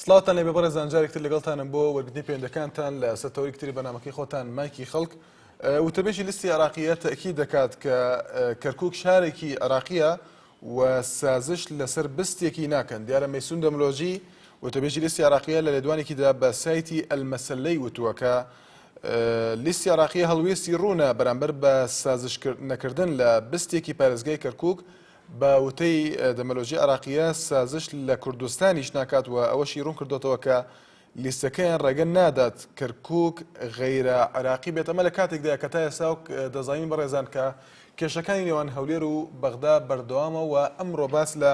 سڵاتان لێ بەڕێزان جارێکتر لەگەڵتانم بۆ وەرگرتنی پەیوەندەکانتان لە سەرتەوەری کتری بەنامەکەی خۆتان مایکی خەڵک. وتەبێژی لیستی عراقیە تەکید دەکات کە کەرکووک شارێکی عراقیە و سازش لەسەر بستێکی ناکەن. دیارە مەیسون دەملۆژی وتەبێژی لیستی عراقیە لە لێدوانێکیدا بە سایتی ئەلمەسەلەی وتووە کە لیستی عراقیە هەڵوێستی ڕوونە بەرامبەر بە سازش نەکردن لە بستێکی پارێزگای کەرکووک بە وتەی دەمەلۆژی عراقیە سازش لە کوردستانیش ناکات و ئەوەشی ڕوون کردوتەوە کە لیستەکەیان ڕێگە نادات کەرکووک غەیرە عراقی بێت. ئەمە لە کاتێکدا کە تا ئێستا دەزانین بەڕێزان کە کێشەکانی نێوان هەولێر و بەغدا بەردەوامە و ئەمڕۆ باس لە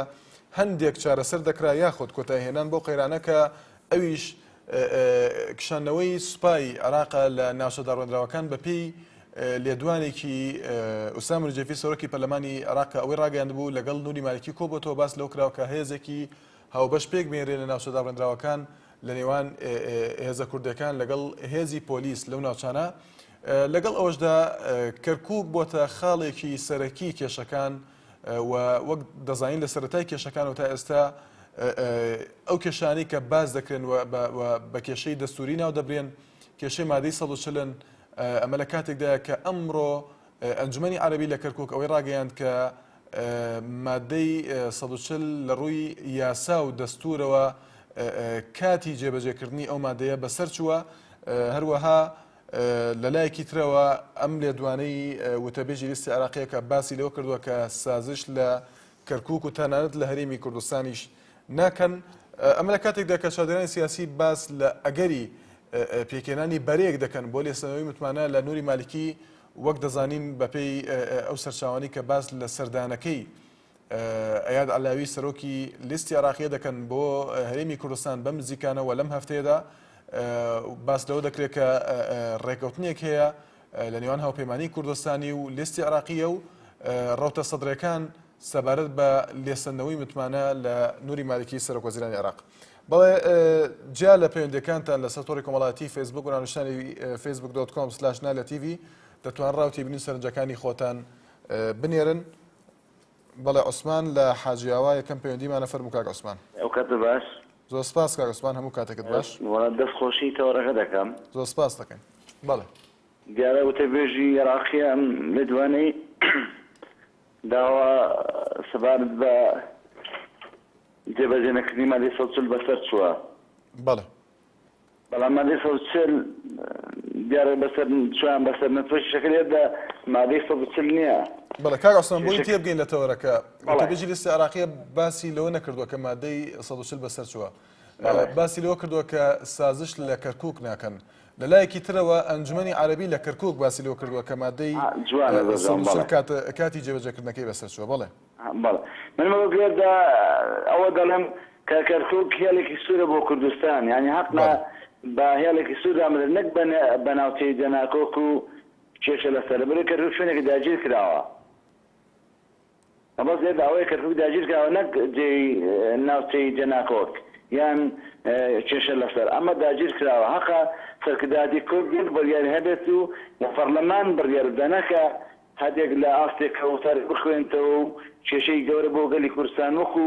هەندێک چارەسەر دەکرا یاخود کۆتایهێنان بۆ قەیرانە کە ئەویش کشاندنەوەی سوپای عراقە لە ناوچە داڕوێنراوەکان بەپێی لێدوانێکی ئوسام ڕجەفی سەرۆکی پەرلەمانی عراق ئەوەی ڕاگەیاندبوو لەگەڵ نوری مالکی کۆبووەوە باس لەو کراوە کە هێزێکی هاوبەش پێک بێنرێ لە ناوچە داڕوێنراوەکان لە نێوان هێزە کوردەکان لەگەڵ هێزی پۆلیس لەو ناوچانە. لەگەڵ ئەوەشدا کەرکووک بۆتە خاڵێکی سەرەکی کێشەکان و وەک دەزانین لە سەرەتای کێشەکان و تا ئێستا ئەو کێشانەی کە باز دەکرێن بە کێشەی دەستوری ناو دەبرێن کێشەی مادەی 140 ئەمە لە کاتێکدا کە ئەمڕۆ ئەنجومەنی عەرەبی لە کەرکووک ئەوەی ڕاگەیاند کە مادەی 140 لە ڕووی یاسا و دەستورەوە کاتی جێبەجێکردنی ئەو مادەیە بەسەر چووە. هەروەها لەلایەکی ترەوە ئەم لێدوانەی وتەبێژی لیستی عراقیە کە باسی لەوە کردووە کە سازش لە کەرکووک و تەنانەت لە هەرێمی کوردستانیش ناکەن. ئەمە لە کاتێکدا کە چاودێرانی سیاسی باس لە ئەگەری پێکێنانی بەرەیەک دەکەن بۆ لێسەنەوەی متمانە لە نوری مالکی وەک دەزانین بەپێی ئەو سەرچاوانی کە باس لە سەردانەکەی ئەیاد عەلاوی سەرۆکی لیستی عراقیە دەکەن بۆ هەرێمی کوردستان بەم نزیکانەوە لەم هەفتەیەدا باس لەوە دەکرێت کە ڕێکەوتنێک هەیە لە نێوان هاوپەیمانی کوردستانی و لیستی عراقیە و ڕەوتە سەدرەکان سەبارەت بە لێسەندنەوەی متمانە لە نوری مالکی سەرۆکوەزیرانی عێراق. بەڵێ جیا لە پەیوەندەکانتان لە سەر تۆڕی کۆمەڵایەتی فیسبوک و ناونیشتانی facebook.com/nailatv دەتوان ڕاوتی بینین سەرنجەکانی خۆتان بنێرن. بەڵێ عوسمان لە حاجیاوا یەکەم پەیوەندیمانە فەرموو کاک عوسمان. ئەو کاتە باش زۆر سپاس کاک عوسمان هەموو کاتێکت باش. دەستخۆشی تەوەڕەکە دەکەم. زۆر سپاس دەکەین. بەڵێ دیارە وتەبێژی عێراقیە ئەم لێدوانەی داوا سەبارەت بە جێبەجێنەکردنی مادەی 140 بەسەر چووە. بەڵێ بەڵام مادەی 140 دیارە بەسەر چوان بەسەر نەتوەشی شەکرێتدا مادەی 140 نییە. بەڵێ کاک عوسمان بۆی تێبگەین لە تەوەرەکە وتەبێژی لیستی عراقیە باسی لەوە نەکردووە کە مادەی 140 بەسەر چووە، باسی لەوە کردووە کە سازش لە کەرکووک ناکەن. لەلایەکی ترەوە ئەنجومەنی عەرەبی لە کەرکووک باسی لەوە کردووە کە مادەی کاتی جێبەجێکردنەکەی بەسەر چووە. بەڵێ من مەگوێدا ئەوە دەڵێم کە کەرکووک هێڵێکی سوورە بۆ کوردستان، یعنی حەقنا بە هێڵێکی سوور ئەمرێت نەک بە ناوچەی جەناکۆک و کێشە لەسەرە بەرێ کەرکووک شوێنێکی داگیر کراوە. ئەمە زێ داوای کەرکووک داگیر کراوە نەک جێی ناوچەی جەناکۆک یان کێشە لەسەر ئەمە داگیر کراوە. حەقا سەرکرداتی کورد بڕیار هەبێت و پەرلەمان بڕیار بدەنەکە هەدێک لە ئاستێک کەوتار بخوێنتەوە و کێشەی گەورە بۆ گەلی کوردستان وەکو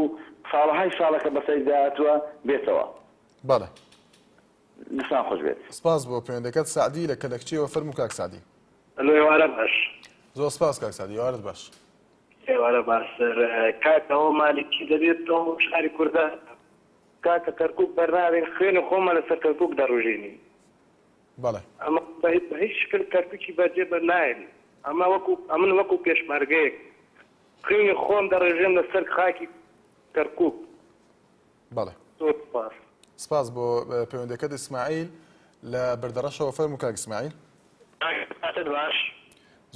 ساڵهای ساڵەکە بەسەری داهاتووە بێتەوە. بەڵێ نسان خۆش بێت. سپاس بۆ پەیوەندەکەت سعدی لە کەلەکچیەوە فەرموو کاک سعدی. ئێوارە باش. زۆر سپاس کاک سعدی، ئێوارەت باش. ئێوارە باشتر کاکەوە مالکی دەبێتەوە شاری کوردستان کاکە کەرکووک بەرناوێن خوێنە خۆمە لەسەر کەرکووک دەڕۆژێنی. بەڵێ ئەمە بە هیچ شکل کەرکووکی بەجێ بەرنایەن. ئەمن وەکو پێشمەرگەیەک خوێنی خۆم دەڕێژێن لەسەر خاکی کەرکووک. بەڵێ زۆر سپاس. سپاس بۆ پەیوەندەکەت ئیسماعیل لە بەردەڕەشەوە فەرموو کاک ئیسماعیل. کاتت باش.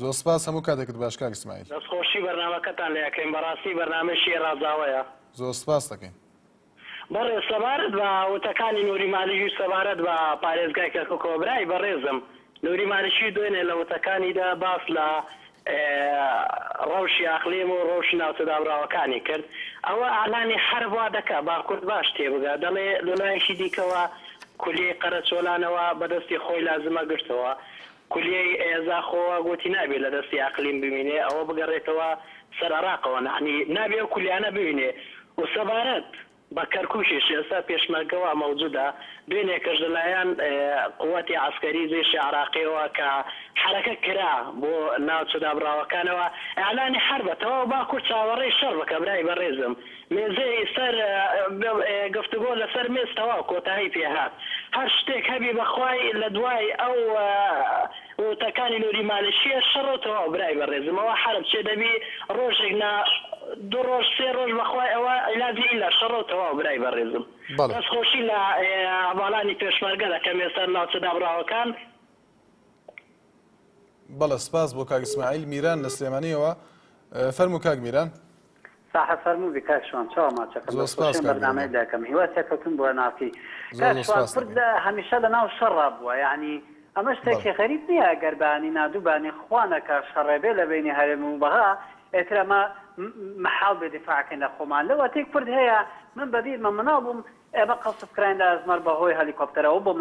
زۆر سپاس هەموو کاتێکت باش کاک ئیسماعیل. دەستخۆشی بەرنامەکەتان لە یەکەین بەڕاستی بەرنامەشی ڕازاوەیە. زۆر سپاس دەکەین. بەڕێ سەبارەت بە وتەکانی نوری مالیکی و سەبارەت بە پارێزگای کەرکووکەوە برای بەڕێزم نوری مالیکی دوێنێ لە وتەکانیدا باس لە ڕەوشی ئاقلیم و ڕەوشی ناوچەدابراوەکانی کرد. ئەوە ئاڵانی حەرب وا دەکا با کورد باش تێبگا دەڵێ لەلایەکی دیکەوە کولیەی قەرەچۆلانەوە بەدەستی خۆی لازمە گرتەوە، کولیەی ئێزاخۆوە گوتی نابێت لە دەستی ئاقلیم ببینێ ئەوە بگەڕێتەوە سەر عێراقەوە، نەعنی نابێ ئەو کولیانە ببینێ و سەبارەت بە کەرکووکیش ئێستا پێشمەرگەوە مەوجودە دوێنێکەش لەلایەن قووەتی عسکەری جێشی عراقیەوە کە حرەکە کرا بۆ ناوچە دابراوەکانەوە ئەعلانی حربەتەوە باکوور چاوەڕێی شەڕ بکە برای بەڕێزم مێزەی سەر گفتوگۆ لەسەر مێستەوە کۆتایی پێهات هەر شتێک هەبی بەخوای لە دوای ئەو وتەکانی نووری مالیشیە شەڕۆتەوە برای بەڕێزمەوە حرب چێ دەبی ڕۆژێک دو ڕۆژ سێ ڕۆژ بەخوای ئەوە عیلاجی ئیلا شەڕۆتەوە برای بەڕێزم دەستخۆشی لە هەواڵانی پێشمەرگە دەکەم ێستا ناوچە دابراوەکان. بەڵێ سپاس بۆ کاک ئیسماعیل میران لە سلێمانیەوە فەرموو کاک میران. صح فەرموو کاکشوان چاوە ماچەکەم بەرنامەی دەکەم هیواسێکەکەم بۆ نافی کاکشوان پرد هەمیشە لە ناو شەڕا بووە یعنی ئەمە شتێکی خەریب نییە گەربانی نادووبانی خوانەکە شەڕێبێ لە بینی هەرێم و بەها ئێترەمە محاڵ بێ دیفاعکەین لە خۆمان لەوە تێک پرد هەیە من بەبیرمە مناڵ بووم ئێمە قەسف کراین لە ئەزمەر بەهۆی هەلیکۆپتەرەوە بۆ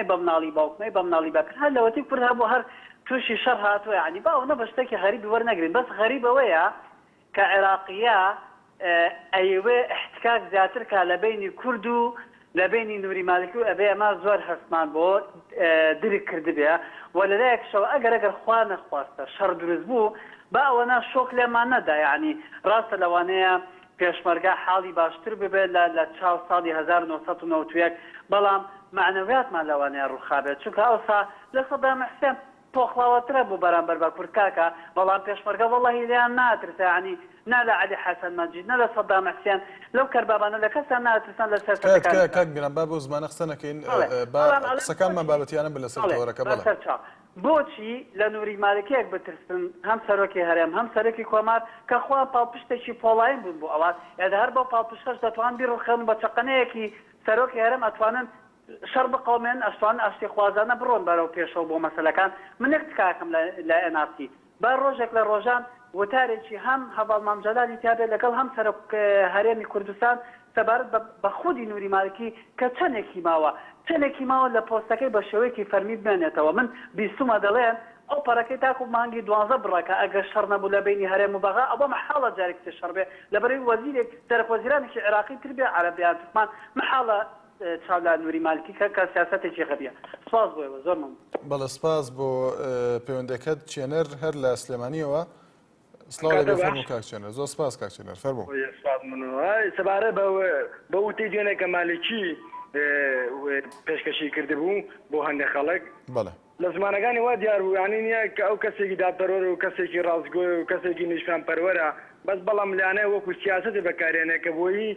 بە مناڵی باوکمەی بە مناڵی باکرد هەر لەوە تێک پرد هەبوو هەر تووشی شەڕ هاتووە یعنی باوە بە شتێکی غەریبی وەرنەگرین بەس غەریبەوەیە کە عێراقیە ئەیوێ احتکاک زیاتر کا لە بینی کورد و لە بینی نووری مالکی و ئەبێ ئەمە زۆر هەستمان بۆ دری کردبێ و لەلایەکشەوە ئەگەر خوا نەخواستە شەڕ دروست بوو با ئەوەنە شۆک لێمان نەدا یعنی ڕاستە لەوانەیە پێشمەرگا حاڵی باشتر ببێت لە چاو ساڵی 1991 بەڵام معنەویاتمان لەوانەیە ڕووخابێت چونکە ئەوسا لە سەدام حوسێن تۆخڵاوەترە بوو بەرامبەر بە کورکاکە بەڵام پێشمەرگە وەڵڵاهی لێیان ناترسە یعنی نا لە عەلی حەسەن مەجید نا لە سەدام حوسێن لەو کەربابانە لە کەسیان ناترسان لە سەر کاک میران با بۆ زمانە قسە نەکەین قسەکانمان بابەتیانە بن لەسەر تەوەرەکە بەڵێ بۆچی لە نووری مالکیەک بترسن هەم سەرۆکی هەرێم هەم سەرۆکی کۆمار کە خوا پاڵپشتێکی پۆڵاین بوون بۆ ئەوە یادا هەر بۆ پاڵپشتەش دەتوان بیڕخەن بە چەقەنەیەکی سەرۆکی هەرێم ئەتوانن شەڕ بقەومێن ئەشتوان ئەشتی خوازانە بڕۆن بەرەو پێشەوە بۆ مەسەلەکان منێک تکاکەم لە ئەناسی با ڕۆژێک لە ڕۆژان وتارێکی هەم هەواڵ مامجەلالی تیابێت لەگەڵ هەم سەرۆک هەرێمی کوردستان سەبارەت بە خودی نووری مالکی کە چەندێکی ماوە لە پۆستەکەی بە شێوەیەکی فەرمی بمێنێتەوە من بیستمە دەڵێن ئەو پەرەکەی تاکو مانگی 12 بڕەکە ئەگەر شەڕ نەبوو لە بینی هەرێم و بەغا ئەوە محاڵە جارێکی شەڕ بێ لەبەرەوەی وەزیرێک سەرۆکوەزیرانێکی عێراقی تر بێ عەرەبیان تورکمان محاڵە چاو لە نووری مالکی کە سیاسەتێکی غەبیە. سپاس بۆیەوە زۆر مەمنون. بەڵێ سپاس بۆ پەیوەندەکەت چێنەر هەر لە سلێمانیەوە سڵاو لەبێ فەرموو کاک چێنەر زۆر سپاس کاک چێنەر فەرموو. سپاس سەبارەت بە وتەی دوێنێ کە مالکی پێشکەشی کردبوو بۆ هەندێک خەڵک بەڵێ لە زمانەکانی وا دیار بوو یانی نییە کە ئەو کەسێکی دادپەروەرە و کەسێکی ڕاستگۆی و کەسێکی نیشان پەروەرە بەس بەڵام لەیانەیە وەکو سیاسەتی بەکارێنێ کە بۆی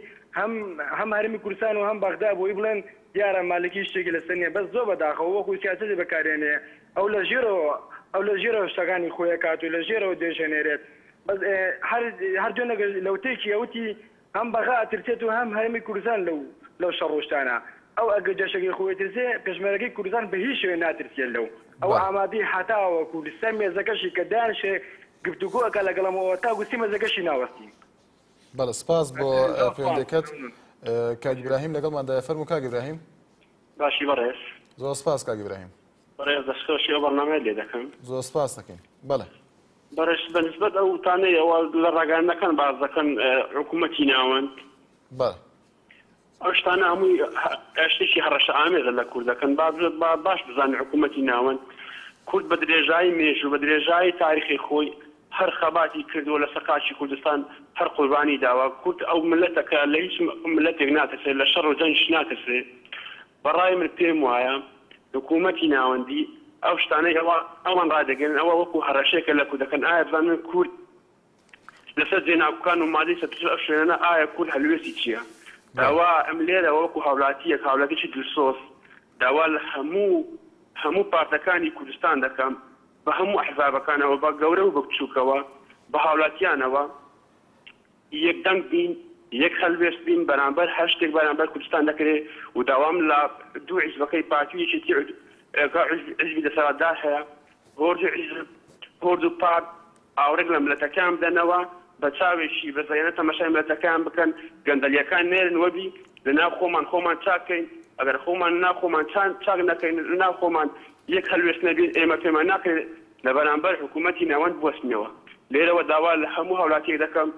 هەم هەرمی کوردستان و هەم بەغدا بۆی بڵێن دیارە مالکی شتێکی لەسەر نییە بەس زۆر بەداخەوە وەکو سیاسەتی بەکارێنێ ئەو لە ژێرەوە شتەکانی خۆیە کات و لە ژێرەوە دێژێنێرێت هەر جۆنەگە لەوتێکی ئەوتی هەم بەغا ئەترسێت و هەم هەرمی کوردستان لەو شەڕۆشتانە ئەو ئەگە جەشەکەی خۆی ترسێ پێشمەرگەی کوردستان بە هیچ شوێ ناترسێت لەو ئەو ئامادەی هەتاوە کوردستان مێزەکەشی کە دانشێ گفتوگۆەکە لەگەڵەمەوە تا گوستی مەزەکەشی ناوەستی. بەڵێ سپاس بۆ پەیوەندەکەت کاک ئیبراهیم لەگەڵماندایە فەرموو کاک ئیبراهیم. باشی بەڕێز زۆر سپاس کاک ئیبراهیم. بەڕێز دەستخۆشی ئەو بەرنامەیە لێ دەکەم. زۆر سپاس دەکەین. بەڵێ بەڕێز بەنسبەت ئەو تانەی ئەوە لە ڕاگەیاندنەکان باز دەکەن حکوومەتی ناوەند بەڵێ ئەو شتانە هەمووی شتێکی هەڕەشە ئامێزە لە کوردەکەن باش بزانین حکوومەتی ناوەند کورد بە درێژایی مێژ و بە درێژایی تاریخی خۆی هەر خەباتی کردووە لە سەرقاچی کوردستان هەر قوربانی داوا کورد ئەو ملەتەکە لە هیچ ملەتێک ناترسێت لە شەڕ و جەنگ ناترسێت بەڕای من پێم وایە حکوومەتی ناوەندی ئەو شتانەی ئەوان ڕادەگەن ئەوە وەکو هەڕەشێکە لە کوردەکەن ئایا بزانن کورد لەسەر جێناوەکان و مادەی سەتر ئەو شوێنە ئایا کورد هەلوێسی چییە داوا ئەم لێرە وەکو هاوڵاتیەک هاوڵاتیی دلسۆز داوا لە هەموو پارتەکانی کوردستان دەکەم بە هەموو ئەحزابەکانەوە بە گەورە و بە بچووکەوە بە هاوڵاتیانەوە یەک دەنگ بین یەک هەلوێست بین بەرامبەر هەر شتێک بەرامبەر کوردستان دەکرێت و داوام لە دوو حیزبەکەی پارتییەکی حیزبی دەسەڵاتدار هەیە هۆرد و پارت ئاورێک لە ملەتەکان بدەنەوە بە چاوێکی بەزەیەنە تەماشای ملەتەکان بکەن گەندەلیەکان نێرن وەبی لەناو خۆمان چاکەین ئەگەر خۆمان ناخۆمان چاک نەکەین لەناو خۆمان یەک هەلوێست نەبین ئێمە پێمان ناکرێت لە بەرامبەر حکوومەتی ناوەند بوەستنەوە لێرەوە داوا لە هەموو هاوڵاتیەک دەکەم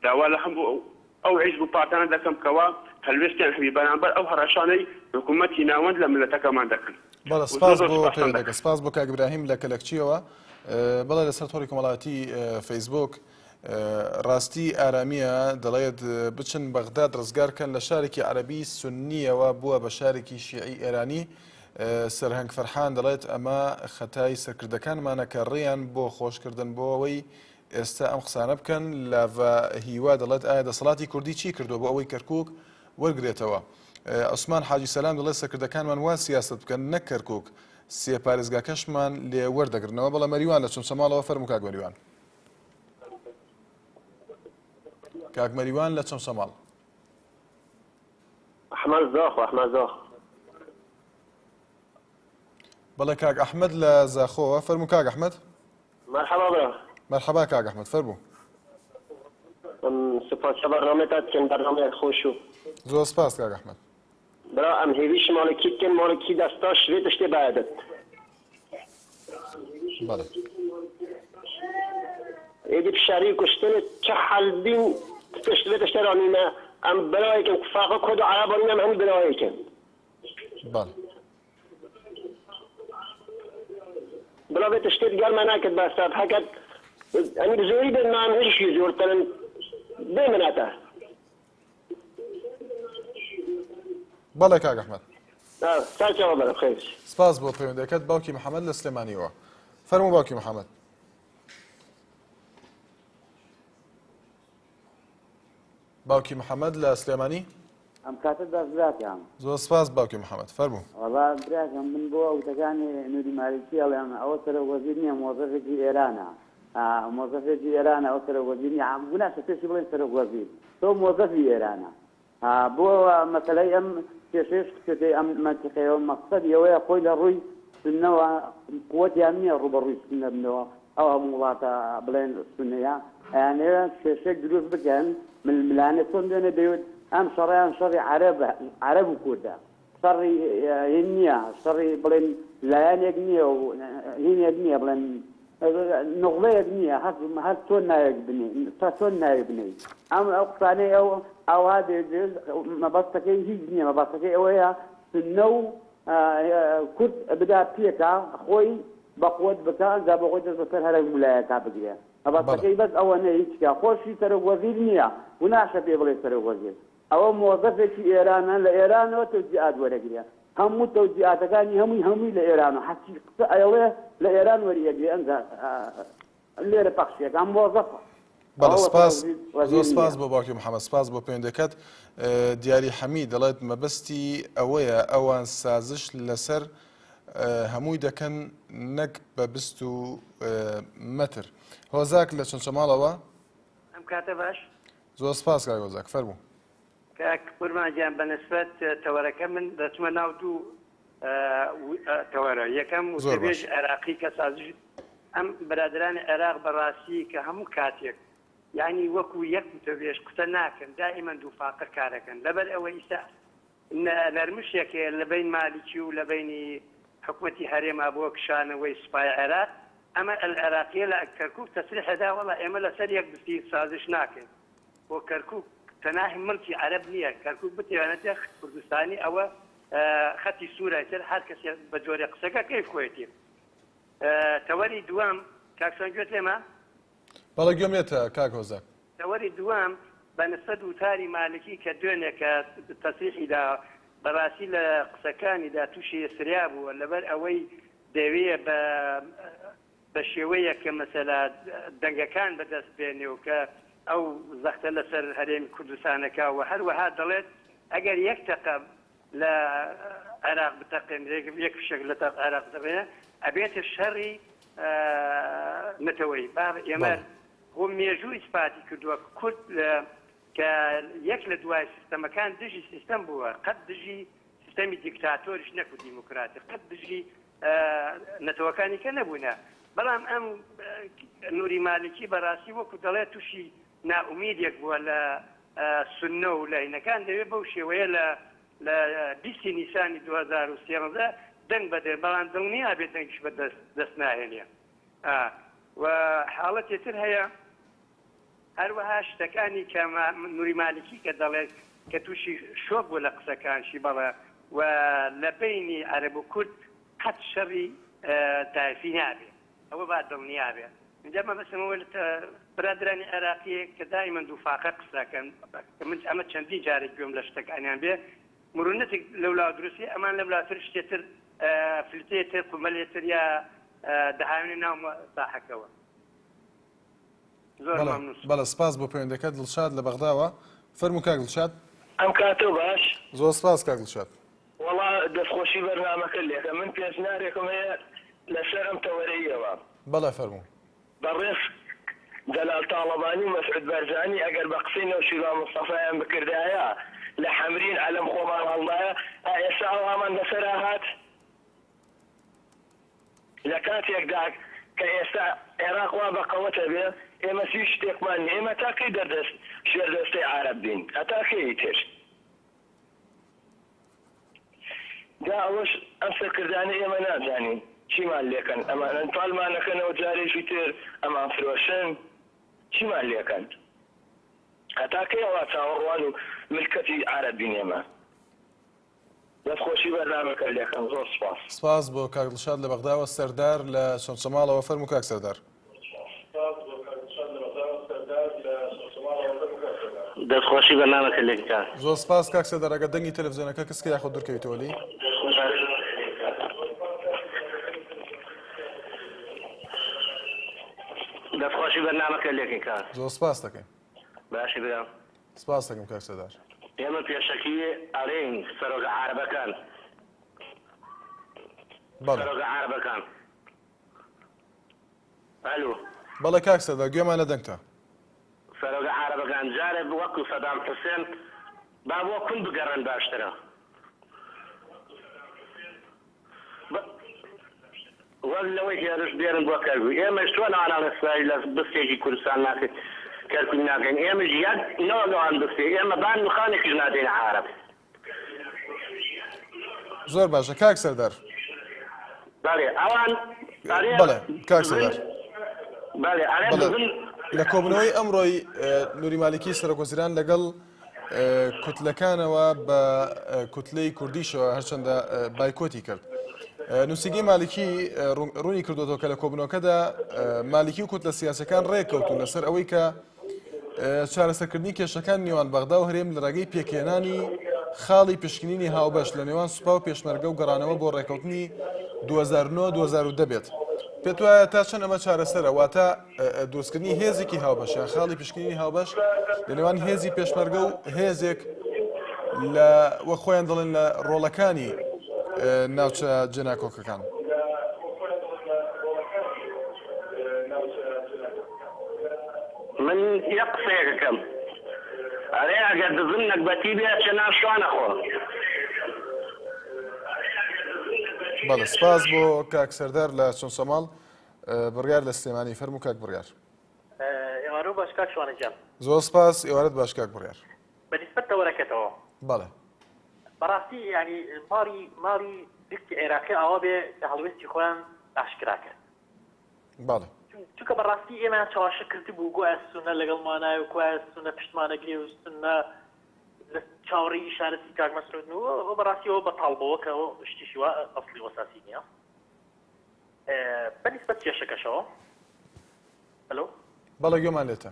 داوا لە هەموو ئەو حیزب و پارتانە دەکەم کەوا هەلوێستیان هەبی بەرامبەر ئەو هەڕەشانەی حکوومەتی ناوەند لە ملەتەکەمان دەکەن. بەڵێ سپاس بۆ پێدەکە سپاس بۆ کاک ئیبراهیم لە کەلەکچیەوە. بەڵێ لەسەر تۆڕی کۆمەڵایەتی فەیسبوک ڕاستی ئارامیە دەڵێت بچن بەغداد ڕزگارکەن لە شارێکی عەرەبی سوننیەوە بووە بە شارێکی شیعی ئێرانی. سەرهەنگ فەرحان دەڵێت ئەمە خەتای سەرکردەکانمانە کە ڕێیان بۆ خۆشکردن بۆ ئەوەی ئێستا ئەم قسانە بکەن. لاڤە هیوا دەڵێت ئایا دەسەڵاتی کوردی چی کردو بۆ ئەوەی کەرکووک وەرگێتەوە. عوسمان حاجی سەلام دەڵێت سەرکردەکانمان وا سیاست بکەن نەک کەرکووک سێ پارێزگاکەشمان لێ وەردەگرنەوە. بەڵام مەریوان لە چۆمسەماڵەوە فەرموو کاک مەریوان. کاک مەریوان لە چۆمسەماڵ. ئەحمەد زاخ بەڵێ کاک ئەحمەد لە زاخۆوە فەرموو کاک ئەحمەد. مرحبا برا. مرحبا کاک ئەحمەد فەرموو. سپاسە بەرنامەتان بکەن بەرنامەیەک خۆش و زۆر سپاس کاک ئەحمەد. برا ئەم هێویش ماڵێکی بکەن ماڵێکی دەستا شوێتە شتێ بایەدەت. بەڵێ ئێدی پشاری کوشتنە چه حەلبین تشتێتە شتێ ڕانینە ئەم بەراوەیەکەن کوفاقە کۆد و عەرەبانینە ئەم هەموو بەراوەیەکەن. بەڵێ بلا بێتە شتێت گەرمە ناکرد بەستات هەکەت ئەمی زۆری بێنمان هیچی زۆرترن بێمناتە. بەڵێ کاک ئەحمەد. ساچەوە بەرە خێر. سپاس بۆ پەیوەندیەکەت. باوکی محەممەد لە سلێمانیەوە فەرموو باوکی محەممەد. باوکی محەممەد لە سلێمانی ئەم کاتە دەستراتیان زۆر سپاس باوکی محەممەد فەرموو. وەڵا براکەم من بۆ ئەوتەکانی نوری مالیکی ئەڵێن ئەوە سەرە وەزیر نییە مۆزەفێکی ئێرانە مۆزەفێکی ئێرانە ئەو سەرە وەزیر نیە هەموو ناشە پێشی بڵێن سەرە وەزیر تۆ مۆزەفی ئێرانە بۆ مەسەلەی ئەم کێشەیەش کتێ ئەم منتیقەیەوە مەقسەدی ئەوەیە خۆی لە ڕووی سنەوە قووەتیان نییە ڕوبەڕووی سنە بنەوە ئەو هەموو وڵاتە بڵێن سنەیە ئەیانەیە کێشەیەک دروست بکەن ململانە چۆن دێنە دەیوت ئەم شەڕیان شەڕی عەرەب و کوردە شەڕی هین نییە شەڕی بڵێن لایەنێک نییە و هینێک نییە بڵێن نوغڵەیەک نییە هەر تۆ نایەک بنێ تا تۆ نایەک بنێ ئەم ئەو قسانەی ئەو ئاوا دێت مەبەستەکەی هیچ نییە مەبەستەکەی ئەوەیە سنە و کورد بدا پێکە خۆی بەقوت بکە جا بە خۆی دەست بەسەر هەرێک ویلایەتە بگرێ مەبەستەکەی بەس ئەوە نەیە هیچکە خۆشی سەرۆک وەزیر نییە و ناشە پێ بڵێ سەرۆک وەزیر ئەوە مۆزەفێکی ئێرانە لە ئێرانەوە تەوجیهات وەرەگرێ هەموو تەوجیهاتەکانی هەمووی لە ئێران و حەچی قسە ئەوێ لە ئێران وەریەگرێ ئەنجا لێرە پەخشێک ئەم مۆزەفە. بەڵێ سپاس زۆر سپاس بۆ باوکی محەممەد سپاس بۆ پەیوەندیەکەت. دیاری حەمید دەڵێت مەبەستی ئەوەیە ئەوان سازش لەسەر هەمووی دەکەن نەک بە 20 مەتر. هۆزاک لە چۆنچەماڵەوە ئەم کاتە باش زۆر سپاس کاک هۆزاک فەرموو. کاک قوربانجیان بەنسبەت تەوەرەکە من دەچمە ناو دوو تەوەرە یەکەم وتەبێژ عێراقی کە سازش ئەم بەرادرانی عێراق بەڕاستی کە هەموو کاتێک یعنی وەکو یەک وتەبێژ قسە ناکەن دائیمەن دووفاقە کارەکەن لەبەر ئەوە ئیستا نەرمشێکێ لە بین مالیکی و لە بینی حکومەتی هەرێما بۆ کشانەوەی سوپای عێراق ئەمە العێراقیە لە کەرکووک تەسریحەدا وەڵا ئێمە لەسەر یەک دستی سازش ناکەین بۆ کەرکووک تەناهی ملکی عەرەب نییە کەرکووک بتوانێتە کوردستانی ئەوە خەتی سوورایتر هەر کەسێ بە جۆرە قسەکە کەیف خۆیەتی. تەوەری دووەم کاکسان گوێت لێمە؟ بەڵێ گوێم لێتە کاک هۆزاک. تەوەری دووەم بەنسبەت وتاری مالکی کە دوێنێکە تەسریحیدا بەڕاستی لە قسەکانیدا تووشی سریا بووە لەبەر ئەوەی دەوێت بە شێوەیە کە مەسەلا دەنگەکان بەدەست بێنێ و کە ئەو زەختە لەسەر هەرێمی کوردستانەکە و هەروەها دەڵێت ئەگەر یەک تەقە لە عێراق بتەقێن یەک فشێک لە عێراق بتەقێنە ئەبێتە شەڕی نەتەوەی ئێمە بۆ مێژوو ئیسپاتی کردووە کورد کە یەک لە دوای سیستەمەکان دژی سیستەم بووە قەت دژی سیستەمی دیکتاتۆریش نەکو دیموکراتی قەت دژی نەتەوەکانی کە نەبوونە بەڵام ئەم نوری مالکی بەڕاستی وەکو دەڵێت تووشی ناومیدێک بووە لە سنە و لاینەکان دەوێت بەو شێوەیە لە 20 نیسانی 2013 دەنگ بەدێ بەڵام دڵنیا بێت دەنگش بە دەست ناهێنێ و حاڵەتێتر هەیە هەروەها شتەکانی کە نوری مالکی کە دەڵێت کە تووشی شۆک بوو لە قسەکانشی بەڵێ و لە بینی عەرەب و کورد قەت شەڕی تایفی نابێ ئەوە با دڵنیا بێ اینجا مەبەستمەوە برادرانی عێراقی کە دائما دووفاقە قسەکەن من ئەمە چەندین جارێک گوێم لە شتەکانیان بێ مرونەتێک لەولا دروستی ئەمان لە وڵاتر شتێتر فلتێتر قومەلێتر یا دەهاوێنی ناو ساحەکەوە زۆر مەمنون. بەڵێ سپاس بۆ پەیوەندەکەت دڵشاد لە بەغداوە. فەرموو کاک دڵشاد. ئەم کاتۆ باش زۆر سپاس کاک دڵشاد. وەڵا دەستخۆشی بەرنامەکە لێکە من پێشنارێکم هەیە لەسەر ئەم تەوەرەیەوە. بەڵێ فەرموو. بەڕێز جەلال تاڵەبانی و مەسعود بەرزانی ئەگەر بە قسەی نەوشیروان مستەفایان بکردایە لە حەمرین عەلەم خۆمان هەڵدایە ئێستا ئەومان بەسەرا هات لە کاتێکدا کە ئێستا عێراق وا بەقەوەتە بێ ئێمە سی شتێکمان ئێمە تاکەی دەردەست شێردەستەی عەرەب بین هەتاکەی تر دا ئەوەش ئەم سەرکردانە ئێمە نازانین چیمان لێکەن ئەمانە پاڵمانەکەنەوە جارێکی تر ئەمان فرۆشن چیمان لێکەن هەتاکەی ئەوە چاوەڕوان و ملکەتی عەرەب بین ئێمە دەستخۆشی بەرنامەکە لێکەن زۆر سپاس. سپاس بۆ کاک دڵشاد لە بەغداوە. سەردار لە چۆنچەماڵەوە فەرموو کاک سەردار. دەستخۆشی بەرنامەکە لێکەن. زۆر سپاس کاک سەردار. ئەگەر دەنگی تەلەڤیزیۆنەکە کەسکە یاخۆ دوورکەویتەوە لی. دەستخۆشی بەرنامەکە لێکەن. زۆر سپاس دەکەین. باشی برام. سپاس دەکەم کاک سەردار. ئێمە پێشەکی ئەڵێن سەرۆگە عەرەبەکان. سەرۆگە عەرەبەکان. ئەلۆ. بەڵێ کاک سەردار گوێمان لە دەنگتە. سەرۆگە عەرەبەکان جارێ وەکو سەدام حوسێن با بۆ کون بگەڕن باشترە. وەک لەوەی هێرش دێرن بۆ کەرگووی ئێمەش چۆن ئاناڵەسایی لە بستێکی کوردستان ناکەین کەرکووی ناکەین ئێمەش یەک نۆلەوان بستێ ئێمە بان مخانێکیش نادەین عەرەب. زۆر باشە کاک سەردار. بەڵێ ئەوان بەڵێ کاک سەردار. بەڵێ لە کۆبنەوەی ئەمڕۆی نووری مالیکی سەرۆکوەزیران لەگەڵ کوتلەکانەوە بە کوتلەی کوردیشەوە هەرچەندە بایکۆتی کرد. نووسینگی مالیکی ڕوونی کردوەوە کە لە کۆبنەوەکەدا مالیکی و کوتلە سیاسەکان ڕێککەوتون لەسەر ئەوەی کە چارەسەرکردنی کێشەکان نێوان بەغدا و هەرێم لە ڕێگەی پێکێنانی خاڵی پشکنینی هاوبەش لە نێوان سوپا و پێشمەرگە و گەڕانەوە بۆ ڕێککەوتنی 2009-2010 بێت. پێت وایە تا چەند ئەمە چارەسەرە واتە دروستکردنی هێزێکی هاوبەش یان خاڵی پشکنینی هاوبەش لە نێوان هێزی پێشمەرگە و هێزێک لە وە خۆیان دەڵێن لە ڕۆڵەکانی ناوچە جێناکۆکەکان. من یەک قسەیەکەکەم ئەرێ ئەگەر دزم نەکبەتی بێ چە ناو شوانەخۆ. بەڵێ سپاس بۆ کاک سەردار لە چۆنچەماڵ. بڕیار لە سلێمانی فەرموو کاک بڕیار. ئێوارە باش کاک شوانەجان. زۆر سپاس ئێوارەت باش کاک بڕیار. بەنسبەت تەوەرەکەتەوە بەڵێ بەڕاستی ینی ماڵی دیکتی عێراقی ئەوە بێ کە هەڵوێستی خۆیان ئاشکرا کرد. بەڵێ چونکە بەڕاستی ئێمە چاواشە کردی بوو گوایە سونە لەگەڵمانایە و گوایە سونە پشتمانەگرێ و سونە لە چاوەڕێی ئیشارەتی کاک مەسعودنەوە ئەوە بەڕاستی ئەوە بەتاڵبەوە کە شتێکی وا ئەسڵی وەساسی نییە. بەنسبەت کێشەکەشەوە ئەلۆ بەڵێ گوێمان لێتە.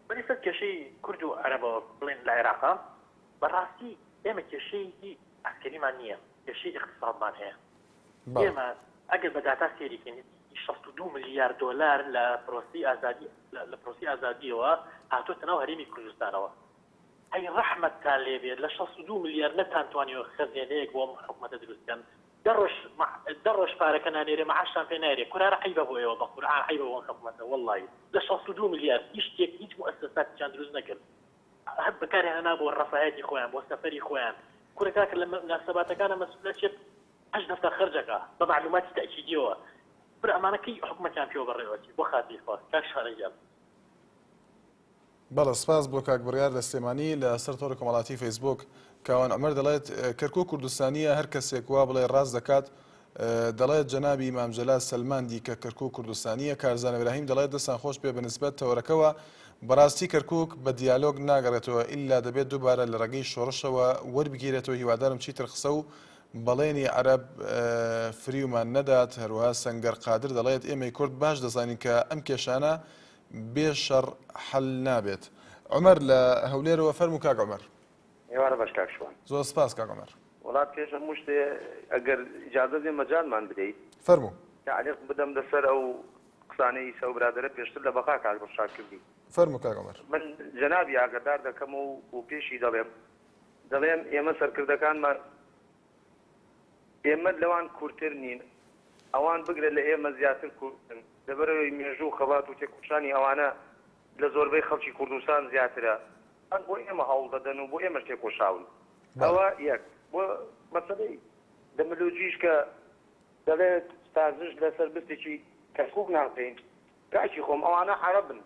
بەنسبەت کێشەی کورد و عەرەبەوە بڵێن لە عێراقا بەڕاستی ئێمە کێشەی عسکەریمان نییە کێشەی اقتصادمان هەیە. ئێمە ئەگەر بە داتا سێریکەین 62 ملیار دۆلار لە پرۆسی ئازادیەوە هاتوۆتە ناو هەرێمی کوردستانەوە. ئەی ڕەحمەتتان لێبێت لە 62 ملیار نەتانتوانیەوە خەزێنەیەک بۆ حکومەتە دروستکەن. دە ڕۆژ پارەکە نانێرێ مەعاشتان پێ نایرێ کورارە عیبە بۆ ئێوە بە قورئان عیبە بۆ حکومەتە وەڵڵی لە 62 ملیار هیچ هیچ مؤسساتیان دروست نەکرد. هەب بەکارهێنا بۆ ڕەفاهەتی خۆیان بۆ سەفەری خۆیان کورەکە کە لە مناسەباتەکانە مەسئولەت 8 دەفتەر خەرجەکە بە معلوماتی تەکیدیەوە بر ئەمانەکەی حکومەتیان پێوە بەڕێوەتی بۆ خاتی خۆ کاک شارەجان. بەڵێ سپاس بۆ کاک بڕیار لە سلێمانی لە سەر تۆڕی کۆمەڵاتی فەیسبوک کاوان ئەمەر دەڵێت کەرکووک کوردستانیە هەر کەسێک وا بڵێ ڕاست دەکات دەڵێت جەنابی مام جەلال سەلماندی کە کەرکووک کوردستانیە، کارزان ئیبراهیم دەڵێت دەستان خۆش پێ بەنسبەت تەوەرەکەوە. بەڕاستی کەرکووک بە دیالۆگ ناگەڕێتەوە ئللا دەبێت دووبارە لە ڕێگەی شۆڕشەوە وەربگیرێتەوە. هیوادارم چیتر قسە و بەڵێنی عەرەب فریومان نەدات. هەروەها سەنگەر قادر دەڵێت ئێمەی کورد باش دەزانین کە ئەم کێشانە بێشەڕ حەل نابێت. عومەر لە هەولێرەوە فەرموو کاک عومەر. ئێوارە باش کاکشوان. زۆر سپاس کاک عومەر. وڵات پێش هەموو شتێ ئەگەر ئیجازە دێ مەجالمان بدەیت فەرموو تعلیق بدەم لەسەر ئەو قسانەی ئیسا و برادەرە پێشتر لە بەقا کاک بەشار کردی. فەرموو کاک عومەر. من جەنابی ئاگادار دەکەم و پێشی دەڵێم ئێمە سەرکردەکانمان ئێمە لەوان کورتتر نین، ئەوان بگرێت لە ئێمە زیاتر کورتن لەبەرەوەی مێژوو خەبات و تێکوشانی ئەوانە لە زۆربەی خەڵکی کوردستان زیاترە. ئەن بۆ ئێمە هەوڵ دەدەن و بۆ ئێمە تێکۆشاون. ئەوە یەک بۆ مەسەلەی دەمەلوجیش کە دەڵێت سازش لەسەر بستێکی کەرکووک ناکەین. کاکی خۆم ئەوانە عەرەبن،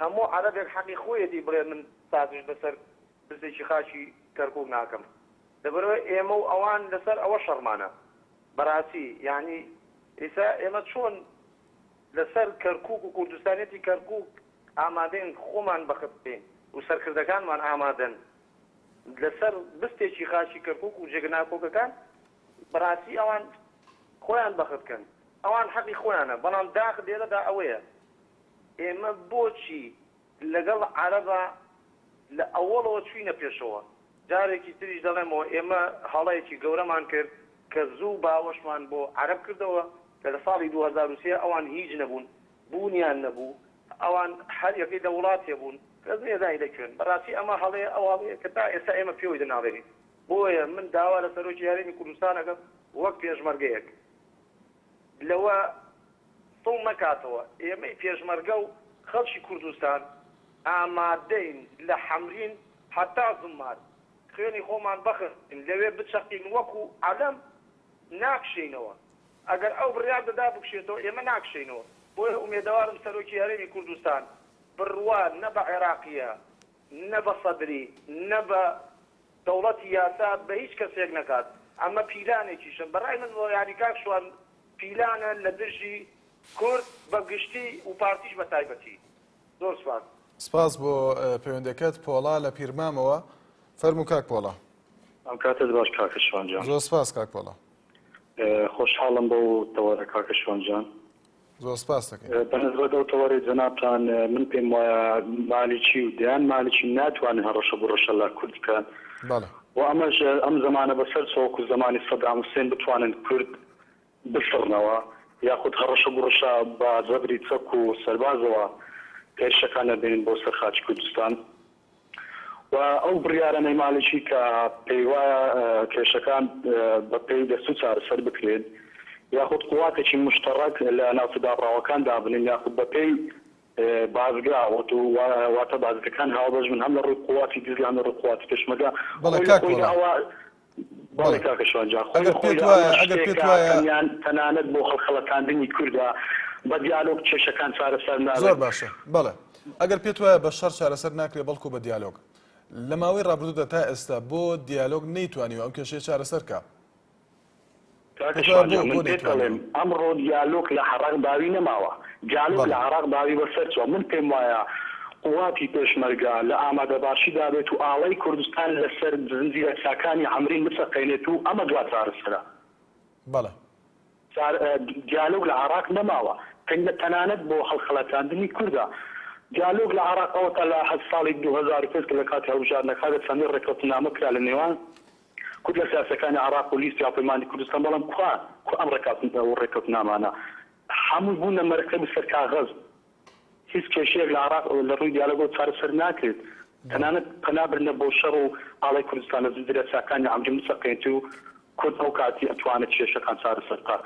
هەموو عەرەبێک حەقی خۆیەتی بڵێ من سازش لەسەر بستێکی خاچی کەرکووک ناکەم. لەبەرەوەی ئێمە و ئەوان لەسەر ئەوە شەڕمانە بەڕاستی. یعنی ئێستا ئێمە چۆن لەسەر کەرکووک و کوردستانێتی کەرکووک ئامادەین خۆمان بەخت بکەین و سەرکردەکانمان ئامادەن لەسەر بستێکی خاچی کەرکووک و جێگەناکۆکەکان بەڕاستی ئەوان خۆیان بەخت بکەن. ئەوان حەقی خۆیانە، بەڵام داخ لێرەدا ئەوەیە ئێمە بۆچی لەگەڵ عەرەبە لە ئەوڵەوە چوینە پێشەوە. جارێکی تریش دەڵێمەوە ئێمە هەڵەیەکی گەورەمان کرد کە زوو باوەشمان بۆ عەرەب کردەوە کە لە ساڵی 2003 ئەوان هیچ نەبوون، بوونیان نەبوو، ئەوان هەر یەکەی لە وڵاتێ بوون کەس نێدای لەکوێن. بەڕاستی ئەمە هەڵەیە ئەوڵەیە کە تا ئێستا ئێمە پێوەی دەناڵێنین. بۆیە من داوا لە سەرۆکی یاریمی کوردستانەکەم وەک پێشمەرگەیەک لەوە سڵ نەکاتەوە. ئێمەی پێشمەرگە و خەڵکی کوردستان ئامادەین لە حەمرین حتا زمار خوێنی خۆمان بەخستین لەوێ بچەقین وەکو عەلەم ناکشینەوە. ئەگەر ئەو بڕیار دەدا بکشێتەوە ئێمە ناکشینەوە. بۆیە ئومێدەوارم سەرۆکی یاریمی کوردستان بڕوان نە بە عێراقیە نە بە سەدری نە بە دەوڵەتی یاسا بە هیچ کەسێک نەکات. ئەمە پیلانێکیشن بەڕای من یاری کاکشوان پیلانە لە دژی کورد بە گشتی و پارتیش بە تایبەتی. زۆر سپاس. سپاس بۆ پەیوەندەکەت پۆڵا لە پیرمامەوە. فەرموو کاک پۆڵا. ئەم کاتت باش کاکەشوان جان. زۆر سپاس کاک پۆڵا. خۆشحاڵم بۆ تەوەرە کاکەشوان جان. زۆر سپاس دەکەین. بەنسبەت ئەو تەوەری جەنابتان من پێم وایە مالیکی و دیان مالیکی ناتوانێت هەڕەشە بڕەشە لە کورد بکەن. و ئەمەش ئەم زمانە بەسەر چۆک و زمانی سەدام حوسێن بتوانن کورد بفڕنەوە یاخود هەڕەشە بڕەشە بە زەبری چەک و سەربازەوە پێشەکان دێنن بۆ سەرخاچی کوردستان. و ئەو بڕیارە مالیکی کە پێی وایە کێشەکان بە پێی دەست و چارەسەر بکرێن یاخود قواتێکی مشتەڕەک لە ناوچەداڕاوەکان دابنین یاخود بە پێی بازگا واتە بازگەکان هاوبەش من هەم لە ڕووی قوواتی دیزیان لە ڕووی قوواتی پێشمەرگە. بەڵێ کاکەشوان جان تەنانەت بۆ خەڵخەڵەتاندنی کووردا بە دیالۆگ کێشەکان چارەسەر ناکرێت. زۆر باشە. بەڵێ ئەگەر پێت وایە بە شەڕ چارەسەر ناکرێت بەڵکو بە دیالۆگ لە ماوەی ڕابردوودا تا ئێستا بۆ دیالۆگ نەیتوانیوە ئەم کێشەیە چارەسەر کە ئەمڕۆ دیالۆگ لە عێراق باوی نەماوە. دیالۆگ لە عێراق باوی بەسەرچوە. من پێم وایە قوواتی پێشمەرگە لە ئامادەباشیدا بێت و ئاڵای کوردستان لەسەر زنجیرە چاکانی عەمرین بچەقێنێت و ئەمە دوا چارەسەرە. بەڵێ دیالۆگ لە عێراق نەماوە تەنانەت بۆ هەڵخەڵەتاندنی کووردا. دیالۆگ لە عێراقەوە تا لە ساڵی 2005 کە لە کاتی هەڵبژاردنەکاندا چەندین ڕێکەوتنامە کرا لە نێوان کورد لە سیاسەکانی عێراق و لیستی هاوپەیمانی کوردستان. بەڵام کو ئەم ڕێکەوتنامانە هەموو بوونە مەرکەبی سەر کاغەز. هیچ کێشەیەک لە عێراق لە ڕووی دیالۆگەوە چارەسەر ناکرێت. تەنانەت پەنابرنە بۆ شەڕ و ئاڵای کوردستان لە زنجیرە چاکانی عەمرین بچەقێنێت و کورد ئەو کاتی ئەتوانێت کێشەکان چارەسەر بکات.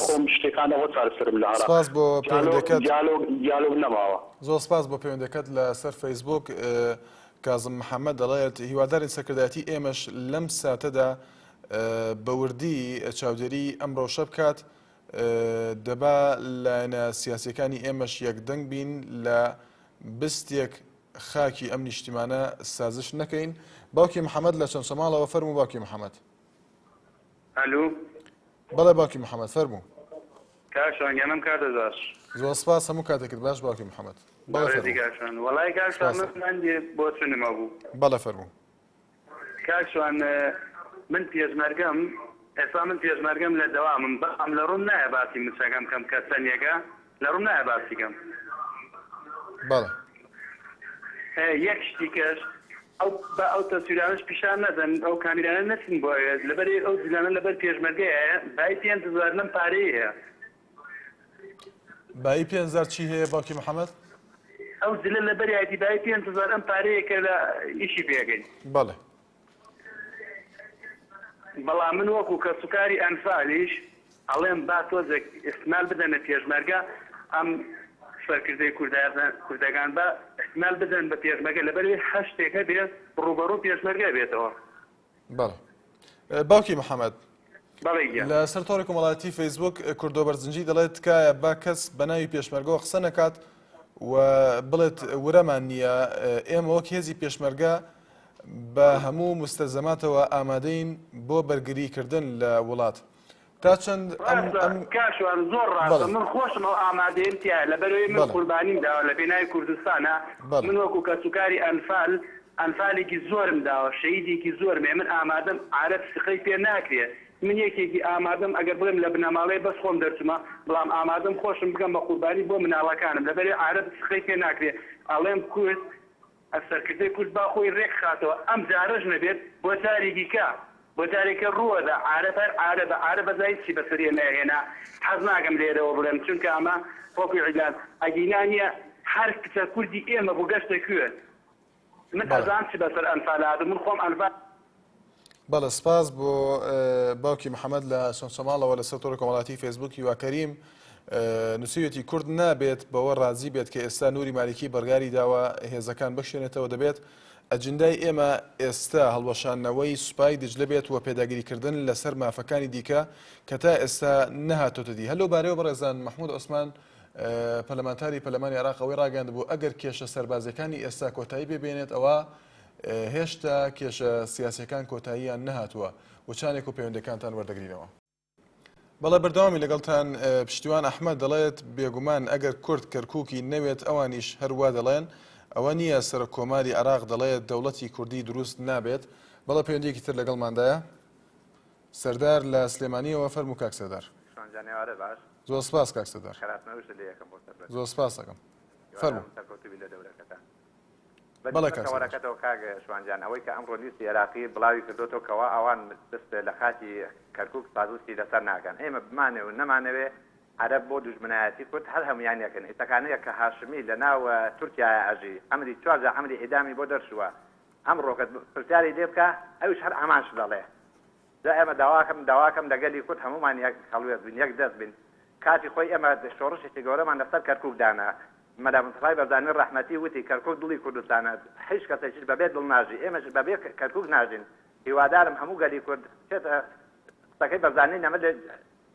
خۆم شتێکانەوە چارەسەرم لە عێراق. سپاس بۆ پەیوەندەکەت. دیالۆگ نەماوە. زۆر سپاس بۆ پەیوەندەکەت لە سەر فەیسبووک. کازم محەممەد دەڵێت هیوادارین سەرکردایەتی ئێمەش لەم ساتەدا بەوردی چاودێری ئەم ڕەوشە بکات. دەبا لایەنە سیاسیەکانی ئێمەش یەکدەنگ بین لە بستێک خاکی ئەم نیشتیمانە سازش نەکەین. باوکی محەممەد لە چەند شەماڵەوە فەرموو باوکی محەممەد. ئەلو بەڵێ باوکی محەممەد فەرموو. کاشانگەنم کار دەداش زۆر سپاس هەموو کاتێکت باش باوکی محەممەد. کاشان وڵای کاشان مندێ بۆ چنما بوو. بەڵێ فەرموو. کاشان من پێشمەرگەم ئێستا من پێشمەرگەم لە دەوامم بەم لە ڕوون نایە باسی مچەکەم کەم کە چەندێکە لە ڕوون نایە باسیکەم. بەڵێ یەک شتیکەش بە ئەو تەسویرانش پیشان نەدەن ئەو کامیرانە نەچین بۆ لەبەر ئەو جلانە لەبەر پێشمەرگەیە بای 5,000 لەم پارەی هەیە. بای 5,000 چی هەیە باوکی محەممەد؟ ئەو جلە لەبەر یاتی بای 5,000 ئەم پارەیە کە لە ئیشی پێگەین. بەڵێ بەڵام من وەکو کە سوکاری ئەنفالیش ئەڵێم با تۆزێک ئستمال بدەنە پێشمەرگە ئەم سەرکردەی کوردەکان بە ئستمال بدەن بە پێشمەرگە لەبەر هەر شتێکە بێت ڕوبەڕوو پێشمەرگە بێتەوە. بەڵێ باوکی محەممەد بەڵێ لە سەر تۆڕی کۆمەڵایەتی فەیسبوک کوردۆ بەرزنجی دەڵێت تکایە با کەس بە ناوی پێشمەرگەوە قسە نەکات و بڵێت ورەمان نییە ئێمە وەک هێزی پێشمەرگە بە هەموو مستەلزەماتەوە ئامادەین بۆ بەرگریکردن لە وڵات. تا چەند کاشوان زۆر ڕاستە من خۆشم ئەو ئامادەیم تیا لەبەرەوەی من قوربانیم داوە لە بێناوی کوردستانە من وەکو کە سوکاری ئەنفالێکی زۆرم داوە شەیدێکی زۆرمێ من ئامادەم عارەت سقەی پێ ناکرێ من یەکێکی ئامادەم ئەگەر بڵێم لە بنەماڵەی بەس خۆم دەرچمە بەڵام ئامادەم خۆشم بگەم بە قوربانی بۆ مناڵەکانم لەبەرێ عارەت سقەی پێ ناکرێ ئەڵێم کورد ئەسەرکردەی کورد با خۆی ڕێک خاتەوە ئەم جارەش نەبێت بۆ جارێکی کە بۆ جارێکە ڕووەدا عارە بەزای چی بەسەریە ناهێنا حەز ناگەم لێرەوە بڵێم چونکە ئەمە فۆقی عیلان ئەگینانیە هەر کچە کوردی ئێمە بۆ گەشتە کوێت من ئەزان چی بەسەر ئەنفالادە من خۆم ئەنفال بەڵێ سپاس بۆ باوکی محەممەد لە سۆماڵەوە لە سەر تۆڕی کۆمەڵایەتی فەیسبووکی واکەریم نووسیوێتی کورد نابێت بەوە ڕازی بێت کە ئێستا نووری مالیکی بەرگاری داوە هێزەکان بەخشێنێتەوە دەبێت ئەجندای ئێمە ئێستا هەڵوەشانەوەی سوپای دجلە بێت و پێداگیریکردن لەسەر مافەکانی دیکە کە تا ئێستا نەهاتۆتە دی هەلو بارەوە بەڕێزان محمود عوسمان پەرلەمانتاری پەرلەمانی عێراق ئەوەی ڕاگەاند بوو ئەگەر کێشە سەربازەکانی ئێستا کۆتایی ببێنێت ئەوە هێشتا کێشە سیاسیەکان کۆتاییان نەهاتووە وچانێک و پەیوەندەکانتان وەردەگرینەوە. بەڵێ بەردەوامی لەگەڵتان پشتیوان ئەحمەد دەڵێت بێگومان ئەگەر کورد کەرکووکی نەوێت ئەوانیش هەروە دەڵێن ئەوە نییە سەر کۆماری عێراق دەڵێت دەوڵەتی کوردی دروست نابێت. بەڵێ پەیوەندیەکی تر لەگەڵماندایە سەردار لە سلێمانیەوە فەرموو کاک سەردار. زۆر سپاس کاک سەردار. زۆر سپاس دەکەم. فەرموو. بەڵێکەوەەکەتەوە کاگە شوانجان ئەوەی کە ئەمڕۆ نیستی عێراقی بڵاوی کردوتەوە کەەوە ئەوان دەست لە خاتی کەرکووک پازوستی لەسەر ناکەن ئێمە بمانێ و نەمانەوێ عەرەب بۆ دوژمنایەتی کورد هەر هەمویانیەکەن ئیتەکانەیە کە هاشمی لە ناو تورکیای ئەژی ئەمری 4 ئەمری ئیدامی بۆ دەرچووە ئەمڕۆکە پرسیاری لێ بکە ئەوش هەر ئەمانش دەڵێ جا ئێمە داواکەم لەگەلی کورد هەمومان یەک هەڵوێت بین یەک دەست بین کاتی خۆی ئێمە شۆڕشێکی گەورەمان لەسەر کەرکووک دانا مەدام مستەفای بەرزانی ڕەحمەتی وتی کەرکووک دڵی کوردستانە هیچ کەسێکیش بەبێت دڵ ناژی ئێمەش بەبێ کەرکووک ناژین هیوادارم هەموو گەلی کورد چێتە قسەکەی بەرزانی نەمە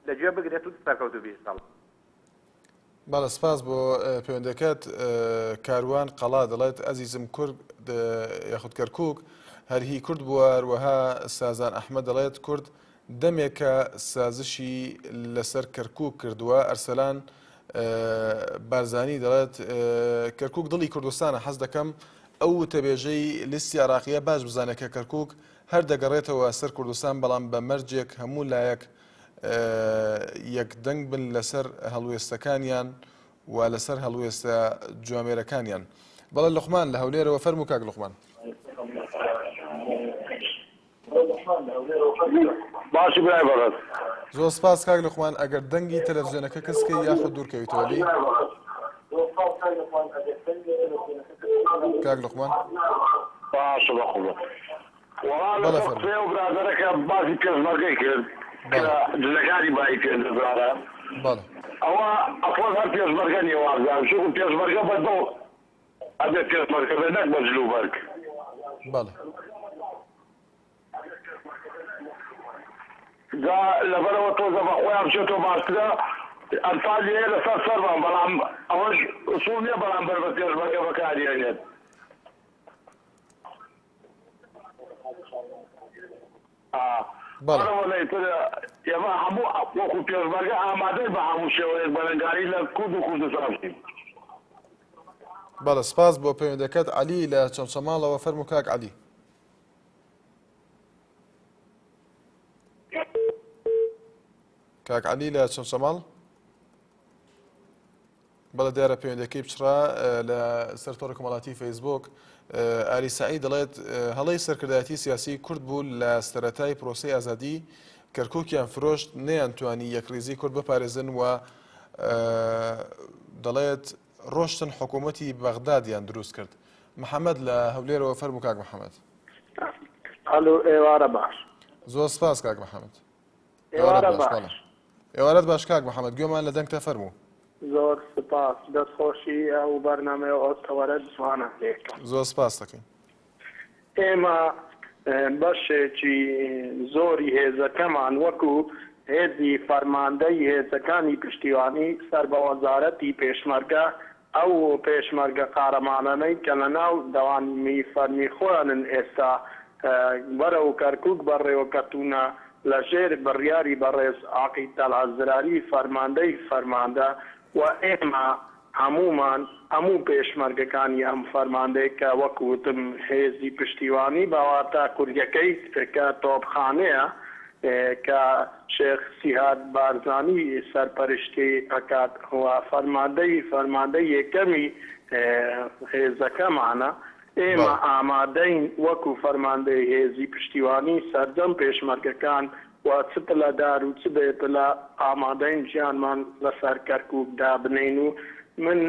لەگوێ بگرێت و سەرکەوتو بیستەڵ. بەڵێ سپاس بۆ پەیوەندەکەت کاروان قەڵا دەڵێت ئەزیزم کورد یاخود کەرکووک هەرهی کورد بووە هەروەها سازان ئەحمەد دەڵێت کورد دەمێکە سازشی لەسەر کەرکووک کردووە ئەرسەلان بارزانی دەڵێت کەرکووک دڵی کوردستانە حەز دەکەم ئەو تەبێژەی لیستی عێراقیە باش بزانێت کە کەرکووک هەر دەگەڕێتەوە سەر کوردستان بەڵام بە مەرجێک هەموو لایەک یەکدەنگ بن لەسەر هەڵوێستەکانیان و لەسەر هەڵوێستە جوامێرەکانیان. بەڵێ لوقمان لە هەولێرەوە فەرموو کاک لوقمان. باشی برای بەڕێز. زۆر سپاس کاک لوقمان ئەگەر دەنگی تەلەڤیزیۆنەکە کەسکەی یاخود دوورکەویتەوە لی کاک لوقمان. باشە بەخۆ وەڵام قسەی و برادەرەکە باسی پێشمەرگەی کرد کە جلەکانی بای پێدەزارە ئەوە ئەفڵەت هەر پێشمەرگە نیە وازان چونکە پێشمەرگە بەدڵ ئەبێت پێشمەرگە بێت نەک بە جلوبەرگ. بەڵێ جا لەبەرەوە تۆزە بە خۆیان بچێتەوە باشترە ئەنفال لێ لەسەر سەرمان بەڵام ئەوەش ئوسوڵ نییە بەرامبەر بە پێشمەرگە بەکارهێنێت. ئێمە هەموو وەکو پێشمەرگە ئامادەی بە هەموو شێوەیەک بەرەنگاری لە کورد و کوردستان بکەین. بەڵێ سپاس بۆ پەیوەندەکەت عەلی لە چەمچەماڵەوە. فەرموو کاک عەلی. کاک عەلی لە چەمچەماڵ. بەڵێ دیارە پەیوەندەکەی بچڕا لە سەر تۆڕی کۆمەڵایەتی فەیسبوک. ئاری سەعید دەڵێت هەڵەی سەرکردایەتی سیاسی کورد بوو لە سەرەتای پرۆسەی ئازادی کەرکووکیان فرۆشت نەیانتوانی یەکریزی کورد بپارێزن و دەڵێت ڕۆشتن حکوومەتی بەغدادیان دروست کرد. محەممەد لە هەولێرەوە. فەرموو کاک محەممەد. هەلو ئێوارە باش. زۆر سپاس کاک محەممەد. ئێوارە باش کاک محەممەد گوێمان لە دەنگتە فەرموو. زۆر سپاس دەستخۆشی ئەو بەرنامەیە ئۆستەوەرە جوانە لێکە. زۆر سپاس دەکەین. ئێمە بەشێکی زۆری هێزەکەمان وەکو هێزی فەرماندەی هێزەکانی پشتیوانی سەر بە وەزارەتی پێشمەرگە ئەو پێشمەرگە قارەمانانەی کە لە ناو دەوانمی فەرمی خۆیانن ئێستا وەرە و کەرکووک بەڕێوەکەتونە لە ژێر بڕیاری بەڕێز عاقید تەلعەزراری فەرماندەی فەرماندە و ئێمە هەمومان هەموو پێشمەرگەکانی ئەم فەرماندەی کە وەکوتم هێزی پشتیوانی باواتە کوردیەکەی کە تۆپخانەیە کە شێخ سیهاد بارزانی سەرپەرشتی ئەکات و فەرماندەی یەکەمی هێزەکەمانە. ئێمە ئامادەین وەکو فەرماندەی هێزی پشتیوانی سەردەم پێشمەرگەکان و چ پلەدار و چ بێپلە ئامادەین ژیانمان لەسەر کەرکووکدا بنین و من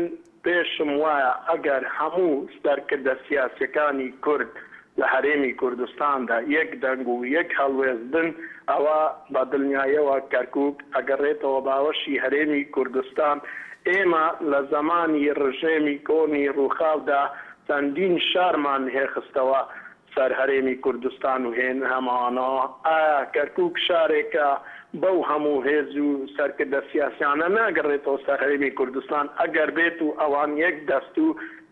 پێشم وایە ئەگەر هەموو سەرکردە سیاسەکانی کورد لە هەرێمی کوردستاندا یەک دەنگ و یەک هەڵوێزدن ئەوە بە دڵنیایەوە کەرکووک ئەگەڕێتەوە باوەشی هەرێمی کوردستان. ئێمە لە زمانی ڕژێمی کۆنی ڕووخاودا چەندین شارمان هێخستەوە سەر هەرێمی کوردستان و هێن هەمانەوە. ئایا کەرکووک شارێکە بەو هەموو هێز و سەرکردە سیاسیانە ناگەڕێتەوە سەر هەرێمی کوردستان ئەگەر بێت و ئەوان یەک دەست و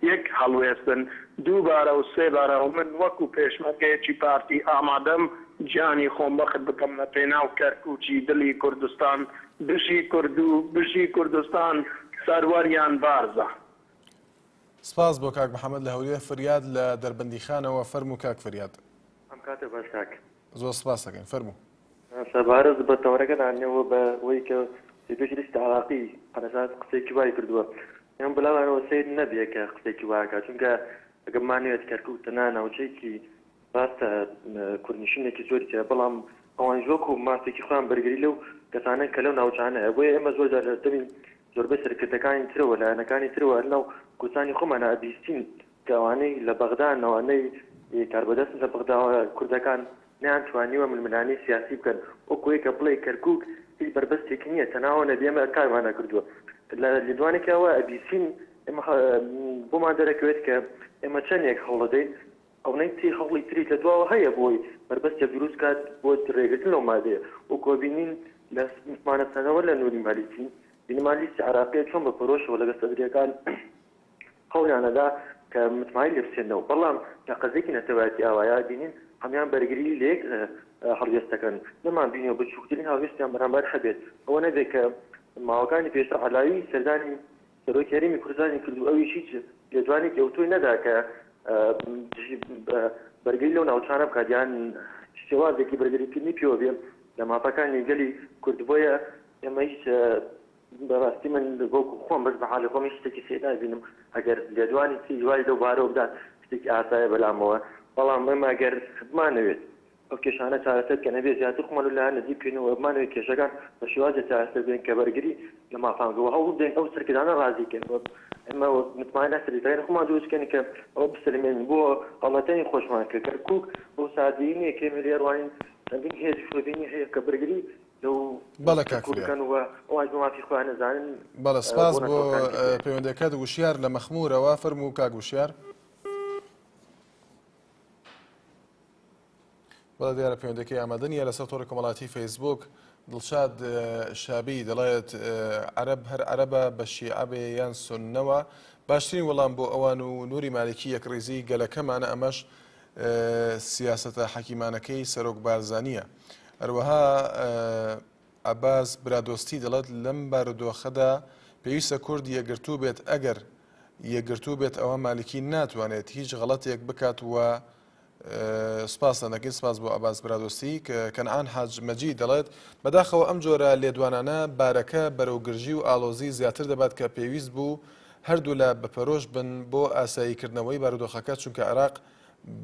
یەک هەڵوێستن دووبارە و سێبارە و من وەکو پێشمەرگەیەکی پارتی ئامادەم گیانی خۆم بەخت بکەم لە پێناو کەرکووکی دڵی کوردستان بشی کورد و بشی کوردستان سەروەریان بارزە. سپاس بۆ کاک محەممەد لە هەولێر. فریاد لە دەربەندیخانەوە. فەرموو کاک فریاد. ئەم کاتە باش کاک. زۆر سپاس دەکەین. فەرموو. سەبارەت بە تەوەرەکەدانەوە بە وەی کە سێپێکی لیستی عراقی قەنەسات قسێکی وای کردووە. ئەم بڵاوانەوە سید نەبێ کە قسێکی واکە چونکە ئەگەمانوێت کەرکووک تەنها ناوچەیەکی ڕاستە کوردنشینێکی زۆری تێ بەڵام ئەوان وەکو ماسێکی خۆیان بەرگری لەو کەسانە کە لەو ناوچانەیە بۆیە ئێمە زۆر دەبین زۆربەی سەرکردەکانی ترەوە لایەنەکانی ترەوە لەناو کوچانی خۆمانە ئەبیستین کە ئەوانەی لە بەغدان ئەوانەی کاربەدەستن لە بەغداوە کوردەکان نەیانتوانیوە ململانەی سیاسی بکەن وەکوەیە کە بڵێ کەرکووک هیچ بربەستێکی نییە تەناوە نەبێمە کارمانە کردووە لە لیدوانێکەوە ئەبیسین ئێمە بۆمان دەرەکەوێت کە ئێمە چەندێک هەوڵەدەین ئەوەی تی هەوڵی تری لە دواوە هەیە بۆی بربەستێک دروست کات بۆ ڕێگرتن لەو مادەیە وەکوە بینین لە مانەتەنەوە لە نووری مالیکی بینمالیستی عراقیە چۆن بە پرۆشەوە لەگە سەدرەکان هەوڵیانەدا کە متمای لێ بسێنەوە بەڵام لە قەزێکی نەتەوەتی ئاوایە بینین هەمان بەرگری لێک هەڵوێستەکەن نەمان بینیەوە بچووکترین هەڵوێستیان بەرامبەر هەبێت ئەوە نەبێت کە ماوەکانی پێشتر عەلاوی سەردانی سەرۆکی هەرێمی کوردستانی کردو ئەویش هیچ لێدوانی کەوتوی نەدا کە بەرگری لەو ناوچانە بکات یان شێوازێکی بەرگریکردنی پێوە بێ لە ماپەکانی گەلی کورد بۆیە ئێمە هیچ بەڕاستی من بۆکو خۆم بەس بە حاڵی خۆم هیچ شتێکی سێ نابینم ئەگەر لێدوانی چی دوای لەو بارەوە بدات شتێکی ئاسایە بەلامەوە بەڵام ئێمە ئەگەر بمانەوێت ئەو کێشانە چارەسەر کە نەبێت زیاتر خۆمان لە نزیک بکەینەوە بمانەوێت کێشەکان بە شێوازە چارەسەر بێن کە بەرگری لە مافانگەوە هەوڵ بدەین ئەو سەرکردانە ڕازیکەن ئێمە متمانە نەسەریتەکەن خۆمان دروستکەین کە ئەوە بسلمێن بۆ هەڵەتەنی خۆشمان کە کەرکووک بۆ سادگی نییە کە ئێمە لێڕوانین چەندین هێز شۆبینی هەیە کە بەرگری بەڵێ کاکوریان بەڵێ سپاس بۆ پەیوەندەکەت وشیار لە مەخمورەوە. فەرموو کاک وشیار. بەڵێ دیارە پەیوەندەکەی ئامادەنیە لەسەر تۆڕی کۆمەڵایەتی فەیسبوک. دڵشاد شابی دەڵێت عەرەب هەر عەرەبە بە شیعە بێ یان سوننەوە باشترین وەڵام بۆ ئەوان و نووری مالکی یەکڕێزی گەلەکەمانە ئەمەش سیاسەتە حەکیمانەکەی سەرۆک بارزانیە. هەروەها عەباس برادۆستی دەڵێت لەم بارودۆخەدا پێویستە کورد یەکگرتوو بێت. ئەگەر یەکگرتوو بێت ئەوە مالکی ناتوانێت هیچ غەڵەتێک بکات وە سپاس دەکەین. سپاس بۆ عەباس برادۆستی. کەنعان حاج مەجید دەڵێت بەداخەوە ئەم جۆرە لێدوانانە بارەکە بەرەو گرژی و ئاڵۆزی زیاتر دەبات کە پێویست بوو هەردوو لە بەپەرۆش بن بۆ ئاساییکردنەوەی بارودۆخەکە، چونکە عێراق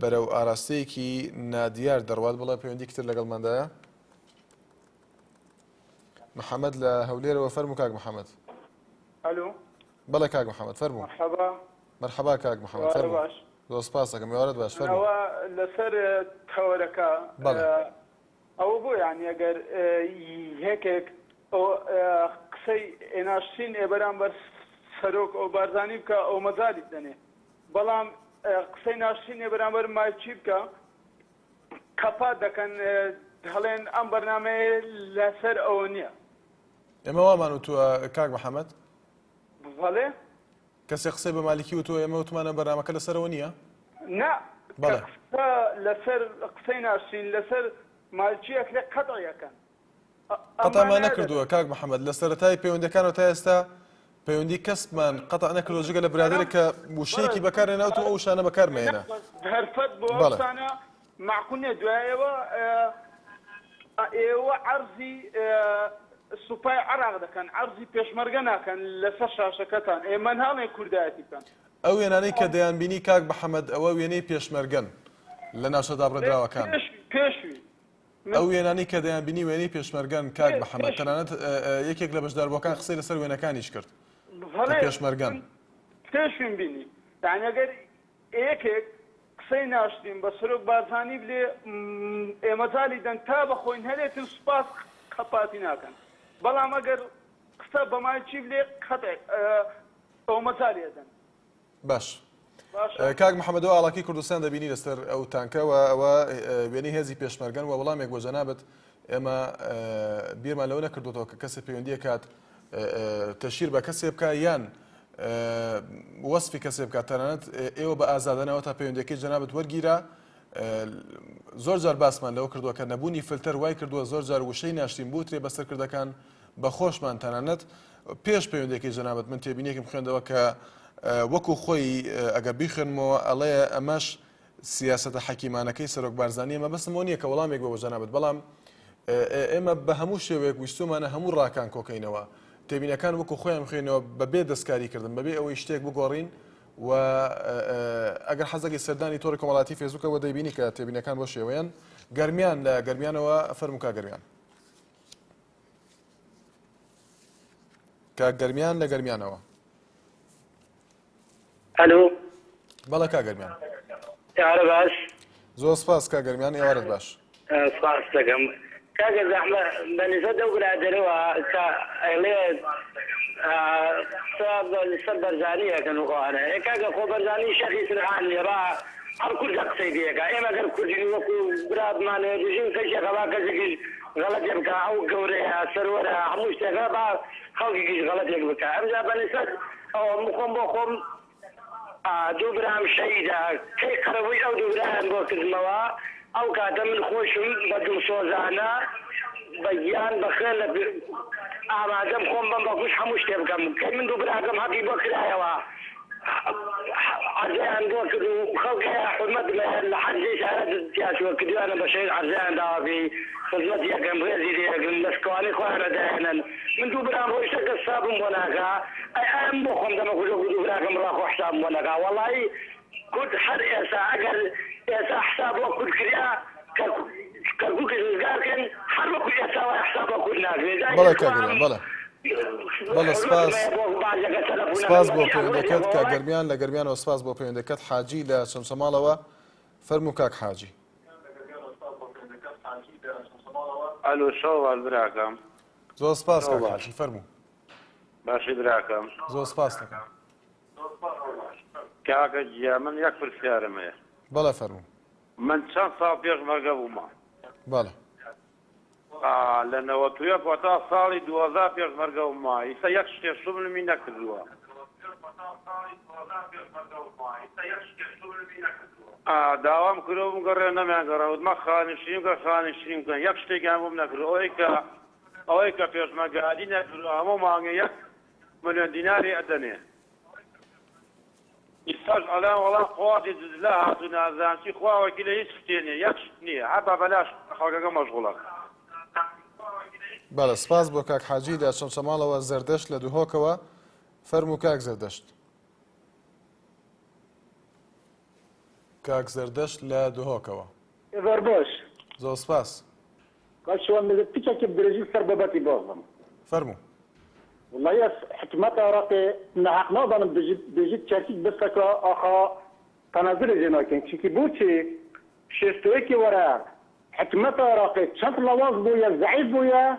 بەرەو ئاراستەیەکی نادیار دەڕوات. بڵێ پەیوەندی کتر لەگەڵماندایە. محەممەد لە هەولێرەوە فەرموو کاک محەممەد. ئەلو بەڵێ کاک محەممەد فەرموو. مەرحەبا کاک محەممەد فەرموو. زۆر سپاس دەکەم. میوارەت باش فەرموو. لەسەر تەوەرەکە ئەوە بۆ یانی ئەگەر هێکێک قسەی ئێناشتین ئێ بەرامبەر سەرۆک ئەو بارزانانی بکە ئەو مەزالی دەنێ، بەڵام قسەی ناشتین ئێ بەرامبەر مایچی بکە کەپات دەکەن هەڵێن ئەم بەرنامەیە لەسەر ئەوە نییە. ئێمە وامان وتووە کاک محەممەد بەڵێ کەسێ قسەی بە مالیکی وتووە ئێمە وتمانە بەرنامەکە لەسەرەوە نییە؟ نا لەسەر قسەی ناشتین لەسەر مالچیەک لە قەتعیەکەن قەتعمان نەکردووە کاک محەممەد. لە سەرەتای پەیوەندەکانەوە تا ئێستا پەیوەندی کەسمان قەتع نەکردووە جگە لە برادێک کە وشەیەکی بەکارهێناوتەوە ئەو شانە بەکارمێنە. هەرفەت بۆ ئەوسانە معقولێ دوایەوە ئێوە عەرزی سوپای عێراق دەکەن، عەرزی پێشمەرگە ناکەن لەسەر شاشەکەتان. ئێمە هەڵێ کوردایەتی بکەن. ئەو وێنانەی کە دەیانبینی کاک محەممەد ئەوە وێنەی پێشمەرگەن لە ناوچە دابڕێدراوەکان. پێشوی ئەو وێنانی کە دەیانبینی وێنەی پێشمەرگەن کاک محەممەد. تەنانەت یەکێک لە بەشداربووەکان قسەی لەسەر وێنەکانیش کرد پێشمەرگەن. پێشوین بینی یعنی ئەگەر یەکێک قسەی ناشتین بە سەرۆک بارزانی بلێ ئێمەجالی دەن تا بەخۆین هەرێتن سوپاس خەپاتی ناکەن، بەڵام ئەگەر قسە بەمایچی بلێ ئەو مەجالی دەن. باش کاک محەممەد ئەو ئاڵاکی کوردستان دەبینی لەسەر ئەو تانکەوە ئەوە وێنەی هێزی پێشمەرگەن و وەڵامێک بۆ جەنابەت ئێمە بیرمان لەوە نەکردوەوە کە کەسێک پەیوەندیە کات تەشیر بە کەسێ بکە یان وەسفی کەسێ بکات. تەنانەت ئێوە بە ئازادانەوە تا پەیوەندیەکەی جەنابەت وەرگیرە. زۆر جار باسمان لەوە کردووە کە نەبوونی فلتەر وای کردووە زۆر جار وشەی ناشتین بوترێ بەسەرکردەکان بە خۆشمان. تەنانەت پێش پەیوەندیەکەی جەنابەت من تێبینیەکەم خوێندەوە کە وەکو خۆی ئەگەر بیخێنمەوە ئەڵێ ئەمەش سیاسەتە حەکیمانەکەی سەرۆک بارزانانی ئەمە بەسمەوە نییە کە وەڵامێک بۆ جەنابەت، بەڵام ئێمە بە هەموو شێوەیەک ویستومانە هەموو ڕاکان کۆکەینەوە، تێبینەکان وەکو خۆیان خوێنەوە بەبێ دەستکاریکردن بەبێ ئەوەی شتێک بگۆڕین و ئەگەر حەزەکی سەردانی تۆڕی کۆمەڵاتی فێسبووکەوە دەیبینی کە تێبینەکان بۆ شێوەیان گەرمیان لە گەرمیانەوە فەرمووکە گەرمیان کە گەرمیان لە گەرمیانەوە. ئەلو بەڵێ کا گەرمیان. یارە باش. زۆر سپاس کا گەرمیان. ئێوارەت باش. سپاس دەکەم کاگە زەحمە بەنسبەت ئەو برادەرەوە کە ئەڵێ سەر بەرزانیەکەن وخواانە کاگە خۆ بەرزانی شەخی سرحان لێڕا هەر کورد قسەی دێکە ئێمە گەر کوردین وەکو برادمانە دژین کەشێکەوا کەسێکیش غەڵەتێک بکە ئەو گەورەیە سەرۆرە هەموو شتێکە با خەڵکێکیش غەڵەتێک بکە. ئەمجا بەنسبەت ئەوە خۆم بۆ خۆم دوو برام شەیدا کەی قەرەبووی ئەو دوو برایان بۆ کردمەوە ئەو کاتە من خۆشم بە دڵسۆزانە بە گیان بەخێر لە ئامادەم خۆم بەم بەگوش هەموو شتێ بکەم کەی من دوو براکەم حەقی بۆ کرایەوە عەرزەیان بۆ کرد و خەڵکی حورمەت لە حەجەی شارە تیاسوە کردوانە بە شەیر عەرزەیان داوابی خزمەت یەکەم ڕێزی لێگرن لە شکوانەی خۆیانە داهێنن. من دوو برام ڕۆیشتە کە حسابم بۆ ناکا ئەم بۆ خۆم دەمە کوژە دوو براکەم ڕاخۆ حسابم بۆ ناکا وەڵی کورد هەر ئێستا ئەگەر ئێستا حساب بۆ کورد کریا کەرکووکە ڕزگارکەن هەر وەکو ئێستاوە حساب بۆ کورد ناکرێت. بەڵێ کاگەرمیان بەڵێ بەڵێ سپاس بۆ پەیوەندەکەت کە گەرمیان لە گەرمیانەوە سپاس بۆ پەیوەندەکەت. حاجی لە چەمچەماڵەوە فەرموو کاک حاجی. ئەلو شەوڵ براکەم. زۆر سپاس کاک حاجی فەرموو. باشی براکەم. زۆر سپاس دەکەم. کاکە گییا من یەک پرسیارم هەیە. بەڵێ فەرموو. من چەند ساڵ پێش مەرگە بوومە. بەڵێ. لە 91 بۆ تا ساڵی 2000 پێش مەرگە بوومە. ئیستا یەک شتێ شوملمی نەکردووە. داوام کرۆ بگەڕێ نەمیانگەڕەوتمە خانشین کە خانشین بکەن یەک شتێکیان بۆم نەکرد ئەوەی کە پێشمەرگادی نەکرد هەموو مانگە 1 ملیۆن دیناری ئەدەنێ ئیساش ئەلان وەڵام خواتی دزلا هاتو نازانسی خواوەکی لە هیچ شتێنێ یەک شت نییە هەتا بەلاش خەڵکەکە مەشغوڵە بەڵێ سپاس بۆ کاک حاجی لە چەمچەماڵەوە زەردەشت لە دوهۆکەوە فەرموو کاک زەردەشت کاک زەردەشت لە دوهۆکەوە بەرباش زۆر سپاس کاشوان پیچێکی برێژیل سەر بەبەتی بازم فەرموو والله حکومت عراقی نحق نادانم بجید چرکی بسکا آخا تنظر جناکن چونکی بوچی شستوی که وره حکومت عراقی چند لواز بویا ضعیف بویا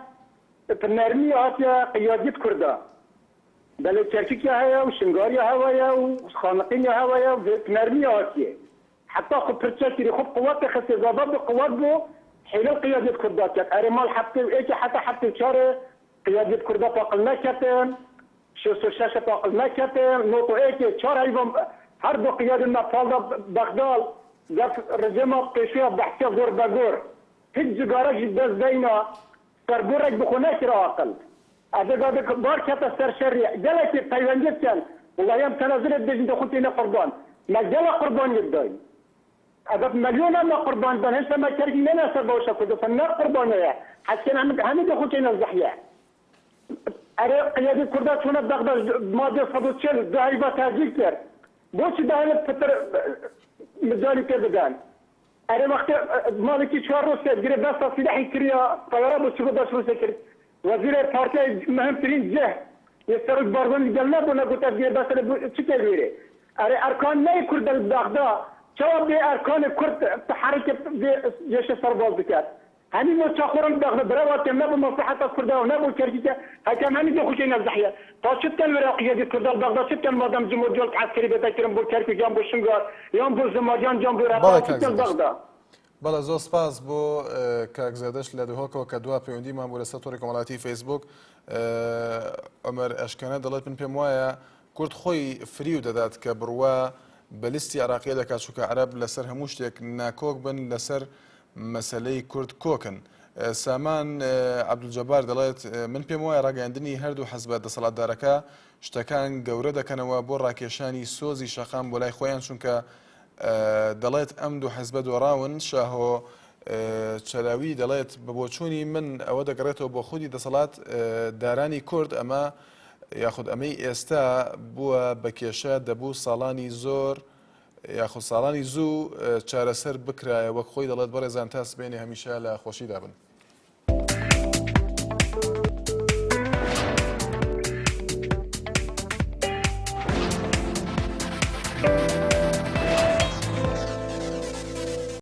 نرمی آتیا قیادیت کرده بله چرکی که هیا و شنگاری هوایا و خانقین هوایا و نرمی آتیه حتی خب پرچکی خب قوات خسی زابط قوات بو حیل قیادیت کرده کرد ارمال حتی چاره قيادة كردة طاقل نكتن شوسو شاشة طاقل نكتن نوتو ايكي چار ايضا هر دو قيادة نفاضة بغداد قف رجيمة قيشية بحثية زور بغور هيك جگارة جدا زينا سرگورك بخوناك را اقل هذا قادك بار كتا سر شريع جلتي تايوانجت كان والله يام تنازل الدجن دخلتين قربان ما جلا قربان يدين هذا مليون ما قربان بان هسه ما كرك لنا سبوشا كدو فالنار قربان يا حتى هم دخلتين الزحية اره قيادة كردات هنا بغداد مادة فضوتشل دايبا تاجيكتر بوش دايبا فتر مجالي كذبان اره وقت مالكي شوار روسيا جري بس سلاحي كريا طيارة بوشو بداش روسيا كري وزير البارتي مهم ترين جه يسترد بارزون جلنا بنا قلت جري بس شكل غيره اره اركان ناي كرد بغداد شواب دي اركان كرد تحرك جيش السرباز بكات همین متشاخران داخل برای نبود مصلحت کرده و نبود کرده حکم همین دو خوشی نزدیه تا شد کن وراقیه دی کرده بغداد شد کن مادام جمهوری عسکری بتکرم بود کرده جام بود شنگار یا بود زماجان جام بود رفت شد کن بغداد بله زۆر سپاس بۆ کاک زەردەشت لە دوهۆکەوە کە دوا پەیوەندیمان بۆ لەسەر تۆڕی کۆمەڵایەتی فەیسبوک ئەمەر ئەشکەنە دەڵێت من پێم وایە کورد خۆی فریو دەدات کە بڕوا بە لیستی عراقیە دەکات چونکە عەرەب لەسەر هەموو شتێک ناکۆک بن لەسەر مەسەلەی کورد کۆکن سامان عەبدولجەبار دەڵێت من پێم وایە ڕاگەیاندنی هەردوو حەزبە دەسەڵاتدارەکە شتەکان گەورە دەکەنەوە بۆ ڕاکێشانی سۆزی شەقام بۆ لای خۆیان چونکە دەڵێت ئەم دوو حەزبە دۆڕاون شاهۆ چەلاوی دەڵێت بە بۆچوونی من ئەوە دەگەڕێتەوە بۆ خودی دەسەڵات دارانی کورد ئەمە یاخود ئەمەی ئێستا بووە بە کێشە دەبوو ساڵانی زۆر یاخود ساڵانی زوو چارەسەر بکرایە وەک خۆی دەڵێت بەڕێزان تاس بێنێ هەمیشە لە خۆشیدا بن.